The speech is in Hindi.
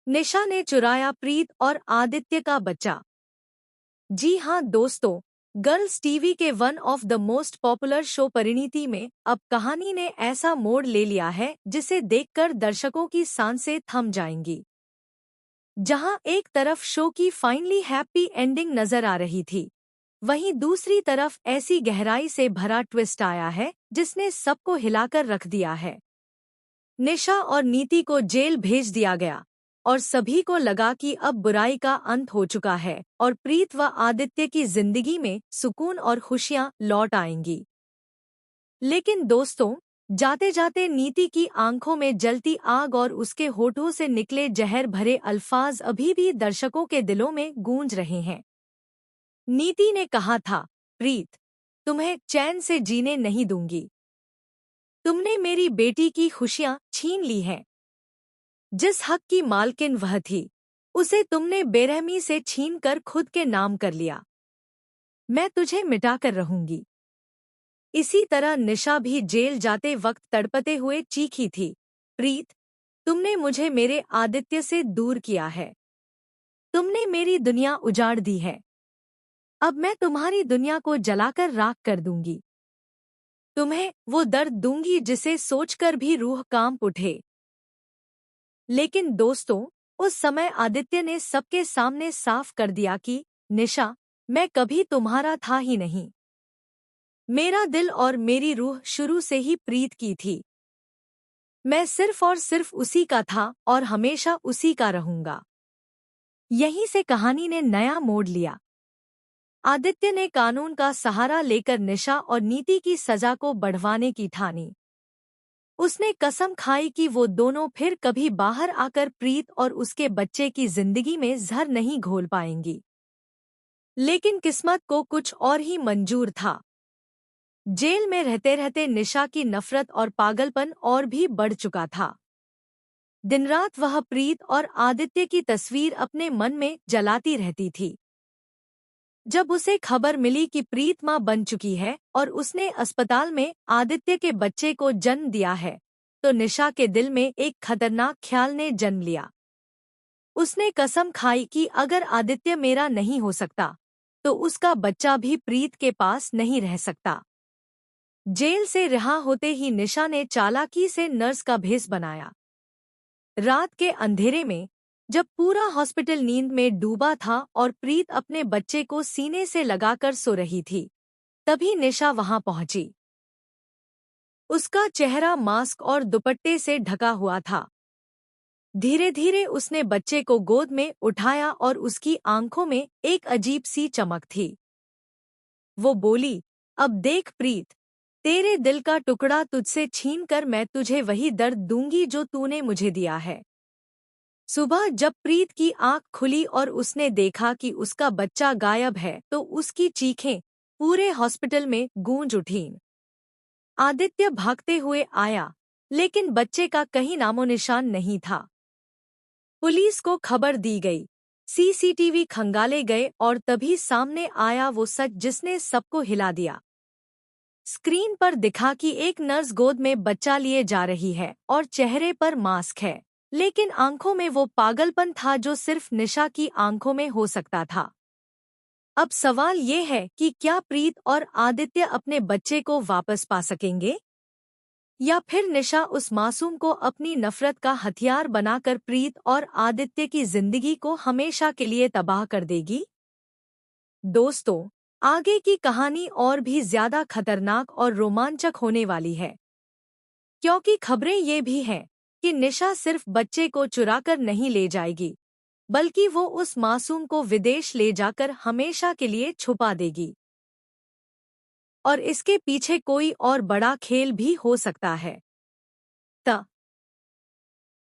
निशा ने चुराया प्रीत और आदित्य का बच्चा। जी हाँ दोस्तों, गर्ल्स टीवी के one of the most popular show Parineeti में अब कहानी ने ऐसा मोड़ ले लिया है जिसे देखकर दर्शकों की सांसें थम जाएंगी। जहां एक तरफ शो की फाइनली हैप्पी एंडिंग नजर आ रही थी, वहीं दूसरी तरफ ऐसी गहराई से भरा ट्विस्ट आया है जिसने सबको हिलाकर रख दिया है। निशा और नीति को जेल भेज दिया गया और सभी को लगा कि अब बुराई का अंत हो चुका है और प्रीत व आदित्य की जिंदगी में सुकून और खुशियां लौट आएंगी। लेकिन दोस्तों, जाते जाते नीति की आंखों में जलती आग और उसके होठों से निकले जहर भरे अल्फाज अभी भी दर्शकों के दिलों में गूंज रहे हैं। नीति ने कहा था, प्रीत, तुम्हें चैन से जीने नहीं दूंगी। तुमने मेरी बेटी की खुशियां छीन ली हैं। जिस हक की मालकिन वह थी, उसे तुमने बेरहमी से छीनकर खुद के नाम कर लिया। मैं तुझे मिटाकर रहूंगी। इसी तरह निशा भी जेल जाते वक्त तड़पते हुए चीखी थी, प्रीत, तुमने मुझे मेरे आदित्य से दूर किया है। तुमने मेरी दुनिया उजाड़ दी है। अब मैं तुम्हारी दुनिया को जलाकर राख कर दूंगी। तुम्हें वो दर्द दूंगी जिसे सोचकर भी रूह कांप उठे। लेकिन दोस्तों, उस समय आदित्य ने सबके सामने साफ कर दिया कि निशा, मैं कभी तुम्हारा था ही नहीं। मेरा दिल और मेरी रूह शुरू से ही प्रीत की थी। मैं सिर्फ और सिर्फ उसी का था और हमेशा उसी का रहूंगा। यहीं से कहानी ने नया मोड़ लिया। आदित्य ने कानून का सहारा लेकर निशा और नीति की सजा को बढ़वाने की ठानी। उसने कसम खाई कि वो दोनों फिर कभी बाहर आकर प्रीत और उसके बच्चे की जिंदगी में जहर नहीं घोल पाएंगी। लेकिन किस्मत को कुछ और ही मंजूर था। जेल में रहते रहते निशा की नफरत और पागलपन और भी बढ़ चुका था। दिन रात वह प्रीत और आदित्य की तस्वीर अपने मन में जलाती रहती थी। जब उसे खबर मिली कि प्रीत मां बन चुकी है और उसने अस्पताल में आदित्य के बच्चे को जन्म दिया है, तो निशा के दिल में एक खतरनाक ख्याल ने जन्म लिया। उसने कसम खाई कि अगर आदित्य मेरा नहीं हो सकता, तो उसका बच्चा भी प्रीत के पास नहीं रह सकता। जेल से रिहा होते ही निशा ने चालाकी से नर्स का भेष बनाया। रात के अंधेरे में, जब पूरा हॉस्पिटल नींद में डूबा था और प्रीत अपने बच्चे को सीने से लगाकर सो रही थी, तभी निशा वहां पहुंची। उसका चेहरा मास्क और दुपट्टे से ढका हुआ था। धीरे धीरे उसने बच्चे को गोद में उठाया और उसकी आंखों में एक अजीब सी चमक थी। वो बोली, अब देख प्रीत, तेरे दिल का टुकड़ा तुझसे छीनकर मैं तुझे वही दर्द दूंगी जो तूने मुझे दिया है। सुबह जब प्रीत की आंख खुली और उसने देखा कि उसका बच्चा गायब है, तो उसकी चीखें पूरे हॉस्पिटल में गूंज उठीं। आदित्य भागते हुए आया, लेकिन बच्चे का कहीं नामोनिशान नहीं था। पुलिस को खबर दी गई, सीसीटीवी खंगाले गए और तभी सामने आया वो सच जिसने सबको हिला दिया। स्क्रीन पर दिखा कि एक नर्स गोद में बच्चा लिए जा रही है और चेहरे पर मास्क है, लेकिन आंखों में वो पागलपन था जो सिर्फ निशा की आंखों में हो सकता था। अब सवाल ये है कि क्या प्रीत और आदित्य अपने बच्चे को वापस पा सकेंगे, या फिर निशा उस मासूम को अपनी नफरत का हथियार बनाकर प्रीत और आदित्य की जिंदगी को हमेशा के लिए तबाह कर देगी। दोस्तों, आगे की कहानी और भी ज्यादा खतरनाक और रोमांचक होने वाली है, क्योंकि खबरें ये भी हैं कि निशा सिर्फ बच्चे को चुराकर नहीं ले जाएगी, बल्कि वो उस मासूम को विदेश ले जाकर हमेशा के लिए छुपा देगी। और इसके पीछे कोई और बड़ा खेल भी हो सकता है।